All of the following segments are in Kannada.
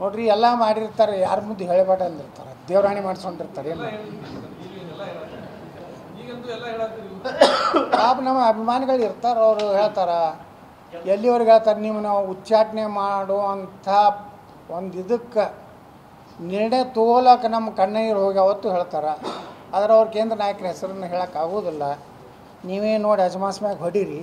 ನೋಡ್ರಿ ಎಲ್ಲ ಮಾಡಿರ್ತಾರೆ, ಯಾರ ಮುಂದೆ ಹೇಳಬೇಡ ಅಂದಿರ್ತಾರೆ, ದೇವರಾಣಿ ಮಾಡಿಸ್ಕೊಂಡಿರ್ತಾರೆ. ಏನು ಪಾಪ ನಮ್ಮ ಅಭಿಮಾನಿಗಳು ಇರ್ತಾರೆ, ಅವರು ಹೇಳ್ತಾರೆ ಎಲ್ಲಿವರೆಗೆ ಹೇಳ್ತಾರೆ, ನೀವು ನಾವು ಉಚ್ಚಾಟನೆ ಮಾಡುವಂಥ ಒಂದು ಇದಕ್ಕೆ ನಿರ್ಣಯ ತಗೋಲಕ್ಕೆ ನಮ್ಮ ಕಣ್ಣೀರು ಹೋಗಿ ಅವತ್ತು ಹೇಳ್ತಾರೆ. ಆದರೆ ಅವ್ರ ಕೇಂದ್ರ ನಾಯಕರ ಹೆಸರನ್ನು ಹೇಳೋಕ್ಕಾಗೋದಿಲ್ಲ. ನೀವೇ ನೋಡಿ ಅಜಮಾಸ್ ಮ್ಯಾಗ ಹೊಡೀರಿ.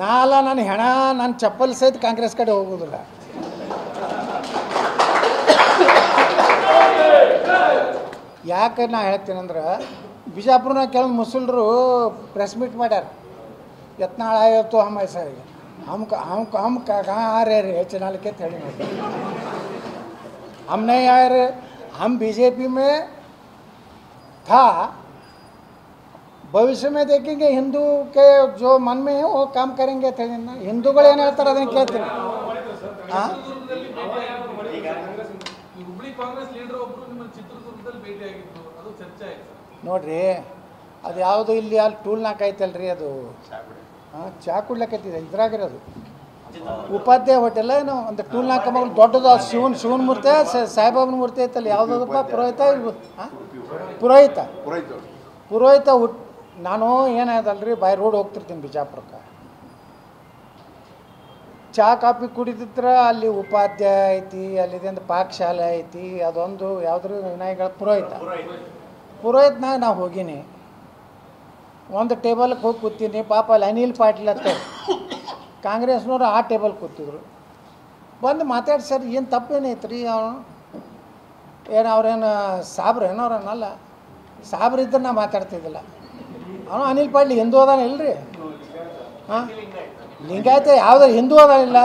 ನನ್ನ ಹೆಣ ನನ್ನ ಚಪ್ಪಲ್ ಸಹಿತ ಕಾಂಗ್ರೆಸ್ ಕಡೆ ಹೋಗೋದಿಲ್ಲ. ಯಾಕೆ ನಾ ಹೇಳ್ತೀನಂದ್ರೆ, ಬಿಜಾಪುರನಾಗ ಕೆಲವು ಮುಸಲ್ರು ಪ್ರೆಸ್ ಮೀಟ್ ಮಾಡ್ಯಾರ. यत्नाल आए तो हम ऐसा है, हम कहाँ आ रहे चैनल के थड़ी में, हम नहीं आए रहे, हम बीजेपी में था, भविष्य में देखेंगे हिंदू के जो मन में है वो काम करेंगे थे ना. हिंदूಗಳು ಏನು ಹೇಳ್ತಾರೆ ಅದನ್ನ ಕೇಳ್ತೀರಿ. ನೋಡ್ರಿ, ಅದು ಯಾವುದು ಇಲ್ಲಿ ಅಲ್ಲಿ ಟೂಲ್ ನಾಕ್ ಐತಲ್ರಿ, ಅದು ಚಾ ಕುಡ್ಲಕ್ಕೈತಿದೆ ಇದ್ರಾಗಿರೋದು ಉಪಾಧ್ಯಾಯ ಹೋಟೆಲ್ ಏನೋ ಒಂದು ಟೂಲ್ ನಾಕ ಮಗಳು ದೊಡ್ಡದು ಶಿವನ್ ಮೂರ್ತಿ ಸಾಯಿಬಾಬನ ಮೂರ್ತಿ ಐತಲ್ಲ, ಯಾವುದಪ್ಪ ಪುರೋಹಿತ ನಾನು ಏನಾಯ್ತಲ್ರಿ ಬೈ ರೋಡ್ ಹೋಗ್ತಿರ್ತೀನಿ ಬಿಜಾಪುರಕ್ಕೆ, ಚಹಾ ಕಾಫಿ ಕುಡಿದಿದ್ರೆ ಅಲ್ಲಿ ಉಪಾಧ್ಯಾಯ ಐತಿ, ಅಲ್ಲಿದೊಂದು ಪಾಕಶಾಲೆ ಐತಿ, ಅದೊಂದು ಯಾವುದ್ರ ವಿನಾಯಕಗಳ ಪುರೋಹಿತನಾಗ ನಾವು ಹೋಗೀನಿ. ಒಂದು ಟೇಬಲ್ಗೆ ಹೋಗಿ ಕೂತೀನಿ, ಪಾಪ ಅಲ್ಲಿ ಅನಿಲ್ ಪಾಟೀಲ್ ಅಂತ ಕಾಂಗ್ರೆಸ್ನವ್ರು ಆ ಟೇಬಲ್ ಕೂತಿದ್ರು. ಬಂದು ಮಾತಾಡಿ, ಸರ್ ಏನು ತಪ್ಪೇನೈತೆ ರೀ, ಅವನು ಏನು ಅವ್ರೇನು ಸಾಬ್ರು ಏನೋರನ್ನಲ್ಲ, ಸಾಬ್ರು ಇದ್ರೆ ನಾ ಮಾತಾಡ್ತಿದ್ದಿಲ್ಲ. ಅವನು ಅನಿಲ್ ಪಾಟೀಲ್ ಹಿಂದೂ ಅದಾನ ಇಲ್ರಿ, ಹಾಂ ಲಿಂಗಾಯತ ಯಾವುದಾರು ಹಿಂದೂ ಅದಾನಿಲ್ಲ,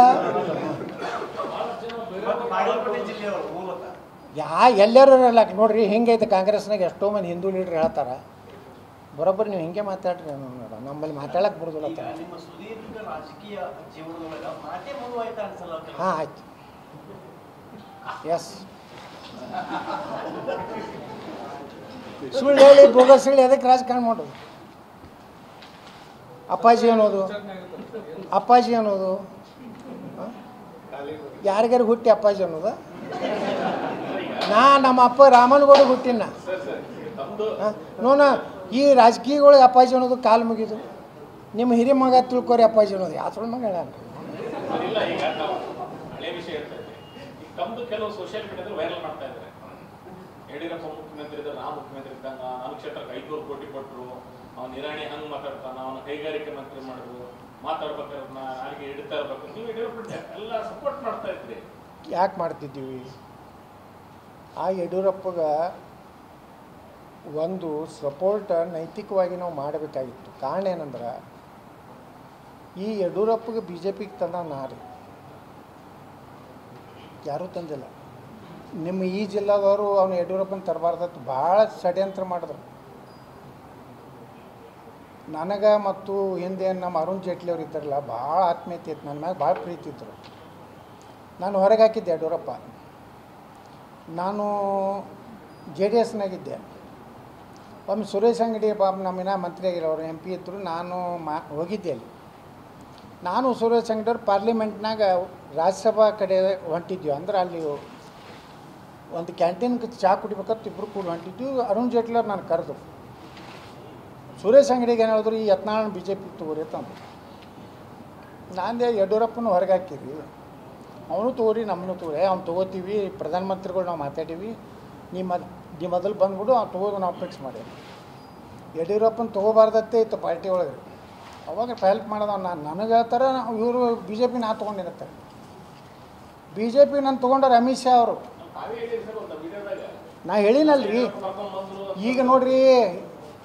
ಎಲ್ಲರೂ ಇರಲ್ಲ ನೋಡ್ರಿ. ಹಿಂಗೈತೆ ಕಾಂಗ್ರೆಸ್ನಾಗ ಎಷ್ಟೋ ಮಂದಿ ಹಿಂದೂ ಲೀಡ್ರ್ ಹೇಳ್ತಾರೆ, ಬರೋಬ್ಬರಿ ನೀವು ಹಿಂಗೆ ಮಾತಾಡ್ರಿ, ನಮ್ಮಲ್ಲಿ ಮಾತಾಡಕ್ಕೆ ಬರೋದಿಲ್ಲ. ಹಾಂ ಆಯ್ತು, ಎಸ್. ಸುಳ್ಳು ಹೇಳಿ ಬೋಗಸ್ ಹೇಳಿ ಅದಕ್ಕೆ ರಾಜಕಾರಣ ಮಾಡೋದು. ಅಪ್ಪಾಜಿ ಅನ್ನೋದು ಯಾರಿಗಾರು ಹುಟ್ಟಿ ಅಪ್ಪಾಜಿ ಅನ್ನೋದು. ನಮ್ಮ ಅಪ್ಪ ರಾಮನಗೌಡ ಹುಟ್ಟಿನ ನೋನ ಈ ರಾಜಕೀಯಗಳಿಗೆ ಅಪ್ಪಾಜಿ ಅನ್ನೋದು ಕಾಲು ಮುಗಿದು. ನಿಮ್ಮ ಹಿರಿಯ ಮಗ ತಿಳ್ಕೊರಿ ಅಪ್ಪಾಜಿ ಅನ್ನೋದು ಯಾವ ಸುಳ್ಳು ಮಗ ಹೇಳ. ಕೆಲವು ಸೋಷಿಯಲ್ ಮೀಡಿಯಾದಲ್ಲಿ ವೈರಲ್ ಮಾಡ್ತಾ ಇದ್ದಾರೆ, ಯಡಿಯೂರಪ್ಪ ಮುಖ್ಯಮಂತ್ರಿ ಇದ್ದಾಗ ನಾ ಮುಖ್ಯಮಂತ್ರಿ ಇದ್ದಂಗ ನಾನು ಕ್ಷೇತ್ರಕ್ಕೆ 500 ಕೋಟಿ ಕೊಟ್ಟರು, ಅವ್ನು ನಿರಾಣಿ ಹಂಗೆ ಮಾತಾಡ್ತಾನ, ಅವನ ಕೈಗಾರಿಕೆ ಮಂತ್ರಿ ಮಾಡಿದ್ರು, ಮಾತಾಡ್ಬೇಕಾದ್ರೆ ನಾಳೆಗೆ ಹಿಡಿತಾ ಇರ್ಬೇಕು. ನೀವು ಯಡಿಯೂರಪ್ಪ ಎಲ್ಲ ಸಪೋರ್ಟ್ ಮಾಡ್ತಾ ಇದ್ರಿ, ಯಾಕೆ ಮಾಡ್ತಿದ್ದೀವಿ? ಆ ಯಡಿಯೂರಪ್ಪಗೆ ಒಂದು ಸಪೋರ್ಟ್ ನೈತಿಕವಾಗಿ ನಾವು ಮಾಡಬೇಕಾಗಿತ್ತು. ಕಾರಣ ಏನಂದ್ರೆ, ಈ ಯಡಿಯೂರಪ್ಪಗೆ ಬಿ ಜೆ ಪಿಗೆ ತಂದ ನಾರಿ ಯಾರೂ ತಂದಿಲ್ಲ. ನಿಮ್ಮ ಈ ಜಿಲ್ಲಾದವರು ಅವನು ಯಡಿಯೂರಪ್ಪನ ತರಬಾರ್ದತ್ತು ಭಾಳ ಷಡ್ಯಂತ್ರ ಮಾಡಿದ್ರು. ನನಗೆ ಮತ್ತು ಹಿಂದೆ ನಮ್ಮ ಅರುಣ್ ಜೇಟ್ಲಿ ಅವ್ರು ಇದ್ದಾರಲ್ಲ, ಭಾಳ ಆತ್ಮೀಯತೆ ಇತ್ತು, ನನ್ನ ಮ್ಯಾಗ ಭಾಳ ಪ್ರೀತಿ ಇದ್ದರು. ನಾನು ಹೊರಗೆ ಹಾಕಿದ್ದೆ ಯಡಿಯೂರಪ್ಪ. ನಾನು ಜೆ ಡಿ ಎಸ್ನಾಗಿದ್ದೆ. ಒಮ್ಮೆ ಸುರೇಶ್ ಅಂಗಡಿ ಪಾಪ ನಮ್ಮಿನ ಮಂತ್ರಿ ಆಗಿರೋರು MP ಇದ್ದರು, ನಾನು ಹೋಗಿದ್ದೆ ಅಲ್ಲಿ. ನಾನು ಸುರೇಶ್ ಅಂಗಡಿಯವ್ರು ಪಾರ್ಲಿಮೆಂಟ್ನಾಗ ರಾಜ್ಯಸಭಾ ಕಡೆ ಹೊಂಟಿದ್ವಿ. ಅಂದ್ರೆ ಅಲ್ಲಿ ಒಂದು ಕ್ಯಾಂಟೀನ್ಗೆ ಚಹಾ ಕುಡಿಬೇಕಂತ ಇಬ್ಬರು ಕೂಡ ಹೊಂಟಿದ್ವಿ. ಅರುಣ್ ಜೇಟ್ಲಿ ಅವ್ರು ನಾನು ಕರೆದು, ಸುರೇಶ್ ಅಂಗಡಿಗೆ ಏನು ಹೇಳಿದ್ರು, ಈ ಯತ್ನಾಳ್ BJP ತೊಗೋರಿ ತಂದು. ನಾನೇ ಯಡಿಯೂರಪ್ಪನ ಹೊರಗೆ ಹಾಕಿರಿ, ಅವನು ತೊಗೋರಿ ನಮ್ಮನ್ನು ತೊಗೋರಿ, ಅವ್ನು ತೊಗೋತೀವಿ, ಪ್ರಧಾನಮಂತ್ರಿಗಳು ನಾವು ಮಾತಾಡೀವಿ, ನೀ ಮೊದಲು ಬಂದ್ಬಿಡು, ಅವ್ನು ತೊಗೋದು ನಾವು ಫಿಕ್ಸ್ ಮಾಡಿ. ಯಡಿಯೂರಪ್ಪನ ತೊಗೋಬಾರ್ದತ್ತೆ ಇತ್ತು ಪಾರ್ಟಿ ಒಳಗೆ. ಅವಾಗ ಹೆಲ್ಪ್ ಮಾಡೋದು ನನಗೆ ಹೇಳ್ತಾರೆ, ಇವರು BJP ನಾ ತೊಗೊಂಡಿರ್ತಾರೆ. BJP ನಾನು ತೊಗೊಂಡವ್ರು ಅಮಿತ್ ಶಾ ಅವರು. ನಾ ಹೇಳಿನಲ್ರಿ, ಈಗ ನೋಡ್ರಿ,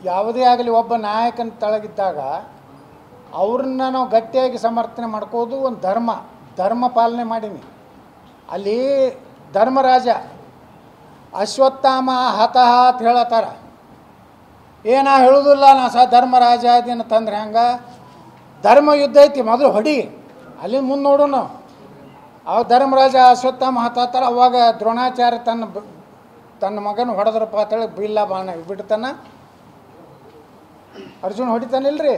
ಯಾವುದೇ ಆಗಲಿ ಒಬ್ಬ ನಾಯಕನ ತಳಗಿದ್ದಾಗ ಅವ್ರನ್ನ ನಾವು ಗಟ್ಟಿಯಾಗಿ ಸಮರ್ಥನೆ ಮಾಡ್ಕೋದು ಒಂದು ಧರ್ಮ ಪಾಲನೆ ಮಾಡೀನಿ. ಅಲ್ಲಿ ಧರ್ಮರಾಜ ಅಶ್ವತ್ಥಾಮ ಹತಃ ಅಂತ ಹೇಳತ್ತಾರ. ಏನಾ ಹೇಳೋದಿಲ್ಲ, ನಾ ಧರ್ಮರಾಜ ಇದನ್ನು ತಂದ್ರೆ ಹಂಗೆ ಧರ್ಮ ಯುದ್ಧ ಐತಿ, ಮೊದಲು ಹೊಡಿ, ಅಲ್ಲಿ ಮುಂದೆ ನೋಡೋಣ. ಅವಾಗ ಧರ್ಮರಾಜ ಅಶ್ವತ್ಥಾಮ ಹತಾತಾರ. ಅವಾಗ ದ್ರೋಣಾಚಾರ್ಯ ತನ್ನ ಮಗನ ಹೊಡೆದ್ರಪ್ಪ ಅಂತೇಳಿ ಬಿಲ್ಲ ಬಾಣ ಬಿಡ್ತಾನ. ಅರ್ಜುನ್ ಹೊಡಿತಾನಿಲ್ರಿ,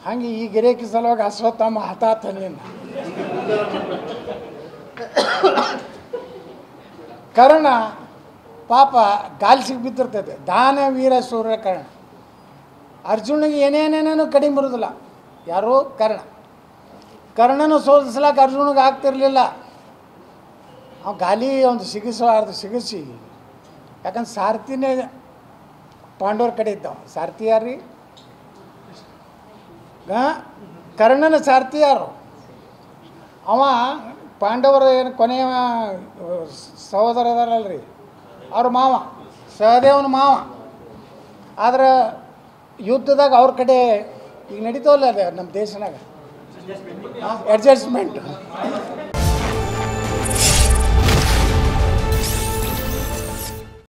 ಹಂಗೆ ಈ ಗಿರೇಕಿ ಸಲುವಾಗಿ ಅಶ್ವತ್ಥಾಮ ಹತಾತನಿಂದ ಕರ್ಣ ಪಾಪ ಗಾಲಿ ಸಿಗಿ ಬಿದ್ದಿರ್ತೈತೆ. ದಾನ ವೀರ ಸೂರ್ಯ ಕರ್ಣ. ಅರ್ಜುನಿಗೆ ಏನೇನೇನೇನು ಕಡಿಮೆ ಬರೋದಿಲ್ಲ. ಯಾರು? ಕರ್ಣನು ಸೋಲಿಸ್ಲಾಕ ಅರ್ಜುನಿಗೆ ಆಗ್ತಿರ್ಲಿಲ್ಲ. ಅವ ಗಾಲಿ ಒಂದು ಸಿಗಿಸಿ, ಯಾಕಂದ್ರೆ ಸಾರಥಿನೇ ಪಾಂಡವ್ರ ಕಡೆ ಇದ್ದವ. ಸಾರಥಿ ಯಾರು? ಕರ್ಣನ ಸಾರಥಿ ಯಾರು? ಅವ ಪಾಂಡವರ ಏನು ಕೊನೆಯ ಸಹೋದರ ಅದಾರಲ್ರಿ, ಅವ್ರ ಮಾವ, ಸಹದೇವನ ಮಾವ. ಆದ್ರೆ ಯುದ್ಧದಾಗ ಅವ್ರ ಕಡೆ ಈಗ ನಡೀತಾವಲ್ಲ ಅದೇ ನಮ್ಮ ದೇಶನಾಗ ಅಡ್ಜಸ್ಟ್ಮೆಂಟ್